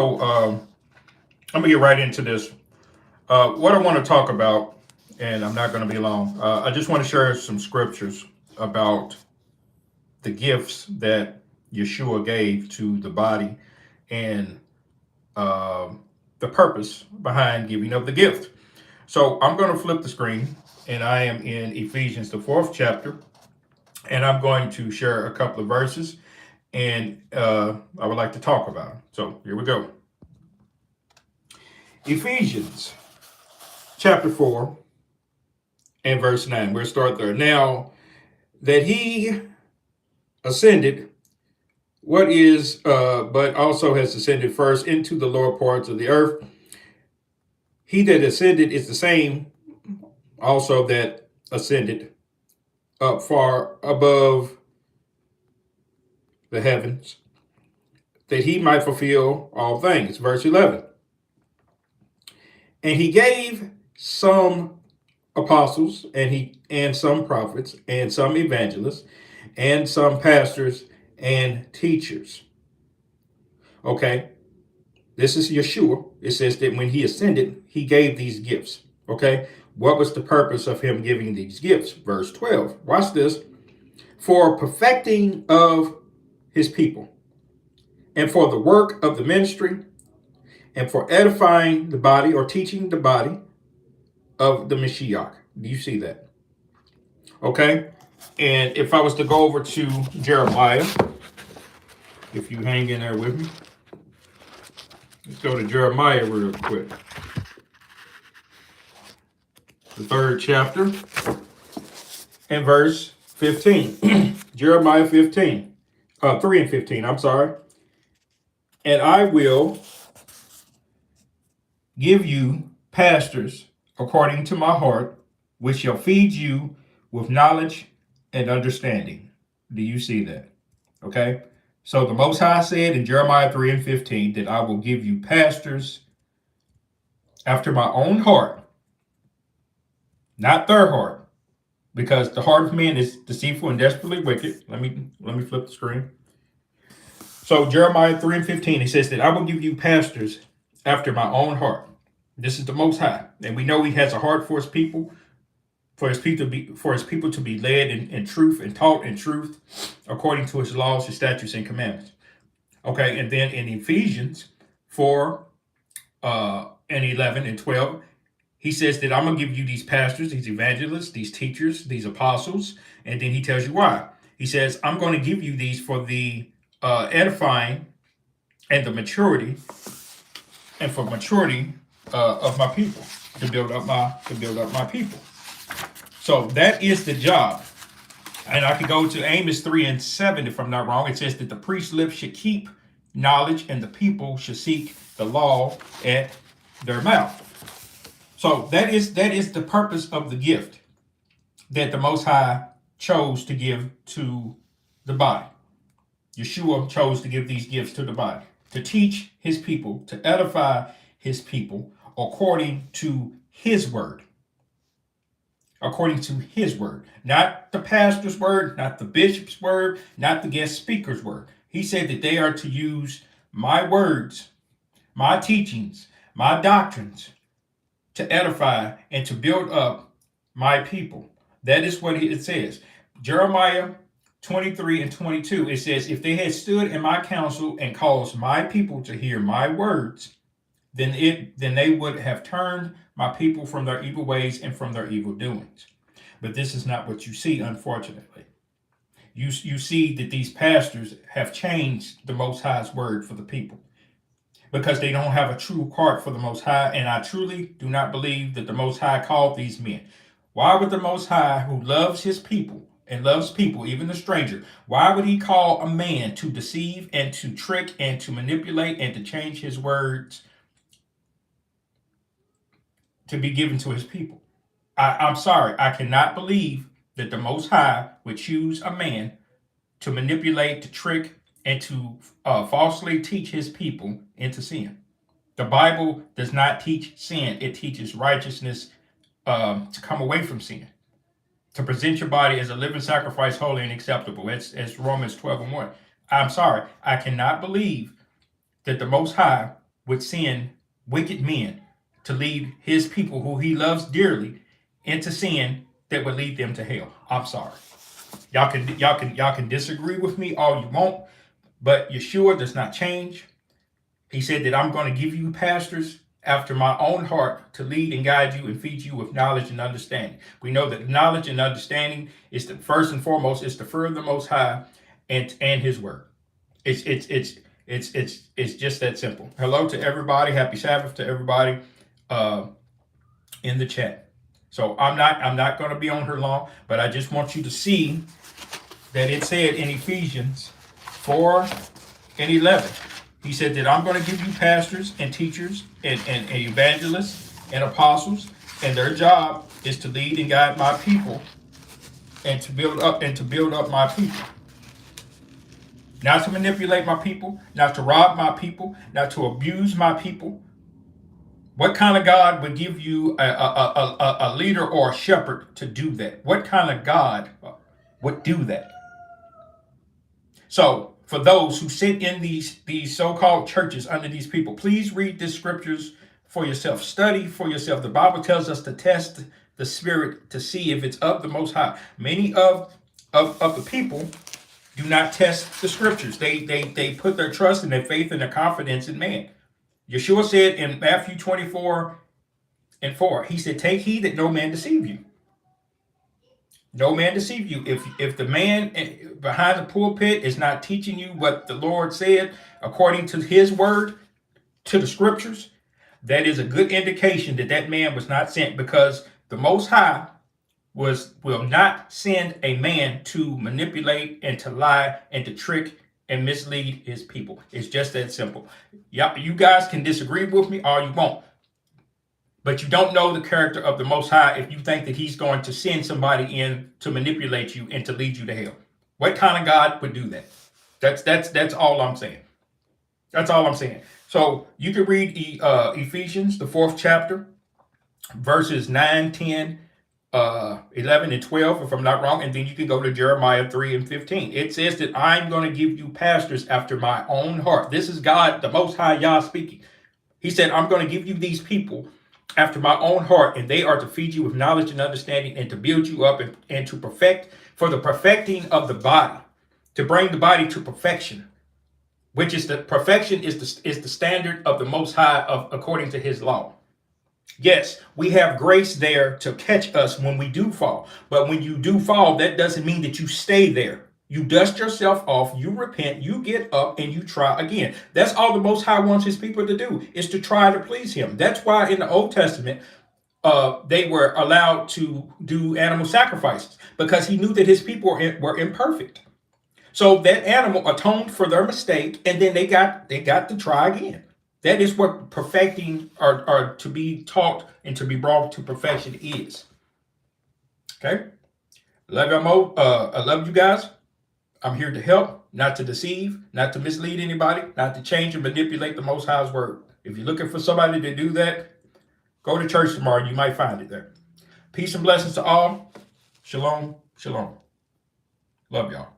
So I'm gonna get right into this. What I want to talk about, and I'm not going to be long. I just want to share some scriptures about the gifts that Yeshua gave to the body and uh, the purpose behind giving of the gift. So I'm going to flip the screen, and I am in Ephesians, the fourth chapter, and I'm going to share a couple of verses, and I would like to talk about them. So here we go. Ephesians chapter 4 and verse 9. We'll start there. Now that he ascended, but also has ascended first into the lower parts of the earth. He that ascended is the same also that ascended up far above the heavens, that he might fulfill all things. Verse 11. And he gave some apostles, and some prophets, and some evangelists, and some pastors and teachers. Okay, this is Yeshua. It says that when he ascended, he gave these gifts. Okay, what was the purpose of him giving these gifts? Verse 12. Watch this. For perfecting of his people, and for the work of the ministry, and for edifying the body or teaching the body of the Mashiach. Do you see that? Okay. And if I was to go over to Jeremiah, if you hang in there with me, let's go to Jeremiah real quick. The third chapter and verse 15. Jeremiah 15. 3 and 15, I'm sorry. And I will give you pastors according to my heart, which shall feed you with knowledge and understanding. Do you see that? Okay. So the Most High said in Jeremiah 3 and 15 that I will give you pastors after my own heart, not their heart, because the heart of man is deceitful and desperately wicked. Let me flip the screen. So Jeremiah 3 and 15, he says that I will give you pastors after my own heart. This is the Most High, and we know He has a heart for His people, for His people to be led in truth and taught in truth, according to His laws, His statutes, and commandments. Okay, and then in Ephesians 4 and 11 and 12, He says that I'm going to give you these pastors, these evangelists, these teachers, these apostles, and then He tells you why. He says, I'm going to give you these for the edifying and the maturity, and for maturity of my people, to build up my people. So that is the job. And I could go to Amos 3 and 7 if I'm not wrong. It says that the priest's lips should keep knowledge, and the people should seek the law at their mouth. So that is the purpose of the gift that the Most High chose to give to the body. Yeshua chose to give these gifts to the body, to teach His people, to edify His people according to His word. According to His word. Not the pastor's word, not the bishop's word, not the guest speaker's word. He said that they are to use my words, my teachings, my doctrines to edify and to build up my people. That is what it says. Jeremiah 23 and 22, it says, if they had stood in my counsel and caused my people to hear my words, then they would have turned my people from their evil ways and from their evil doings. But this is not what you see, unfortunately. You see that these pastors have changed the Most High's word for the people, because they don't have a true heart for the Most High, and I truly do not believe that the Most High called these men. Why would the Most High, who loves His people and loves people, even the stranger, why would He call a man to deceive and to trick and to manipulate and to change His words to be given to His people? I'm sorry, I cannot believe that the Most High would choose a man to manipulate, to trick, and to falsely teach His people into sin. The Bible does not teach sin. It teaches righteousness, to come away from sin, to present your body as a living sacrifice, holy and acceptable. As Romans 12 and 1. I'm sorry, I cannot believe that the Most High would send wicked men to lead his people who he loves dearly into sin that would lead them to hell. I'm sorry. Y'all can disagree with me all you want, but Yeshua does not change. He said that I'm going to give you pastors after my own heart to lead and guide you and feed you with knowledge and understanding. We know that knowledge and understanding is the first and foremost is to fear the Most High and his word. It's just that simple. Hello to everybody. Happy Sabbath to everybody in the chat. So I'm not going to be on here long, but I just want you to see that it said in Ephesians 4:11. He said that I'm going to give you pastors and teachers and evangelists and apostles, and their job is to lead and guide my people and to build up my people. Not to manipulate my people, not to rob my people, not to abuse my people. What kind of God would give you a leader or a shepherd to do that? What kind of God would do that? So, for those who sit in these so-called churches under these people, please read the scriptures for yourself. Study for yourself. The Bible tells us to test the spirit to see if it's of the Most High. Many of the people do not test the scriptures. They put their trust and their faith and their confidence in man. Yeshua said in Matthew 24:4, he said, take heed that no man deceive you. No man deceive you. If the man behind the pulpit is not teaching you what the Lord said according to his word, to the scriptures, that is a good indication that that man was not sent, because the Most High will not send a man to manipulate and to lie and to trick and mislead his people. It's just that simple. Yeah, you guys can disagree with me all you want, but you don't know the character of the Most High if you think that he's going to send somebody in to manipulate you and to lead you to hell. What kind of God would do that? That's all I'm saying. That's all I'm saying. So you can read Ephesians, the 4th chapter, verses 9, 10, 11, and 12, if I'm not wrong. And then you can go to Jeremiah 3 and 15. It says that I'm going to give you pastors after my own heart. This is God, the Most High Yah speaking. He said, I'm going to give you these people after my own heart, and they are to feed you with knowledge and understanding and to build you up and to perfect, for the perfecting of the body, to bring the body to perfection, which is the perfection is the standard of the Most High according to his law. Yes, we have grace there to catch us when we do fall. But when you do fall, that doesn't mean that you stay there. You dust yourself off, you repent, you get up, and you try again. That's all the Most High wants his people to do, is to try to please him. That's why in the Old Testament, they were allowed to do animal sacrifices, because he knew that his people were imperfect. So that animal atoned for their mistake, and then they got to try again. That is what perfecting or to be taught and to be brought to perfection is. Okay? Love you, I love you guys. I'm here to help, not to deceive, not to mislead anybody, not to change and manipulate the Most High's word. If you're looking for somebody to do that, go to church tomorrow. You might find it there. Peace and blessings to all. Shalom, shalom. Love y'all.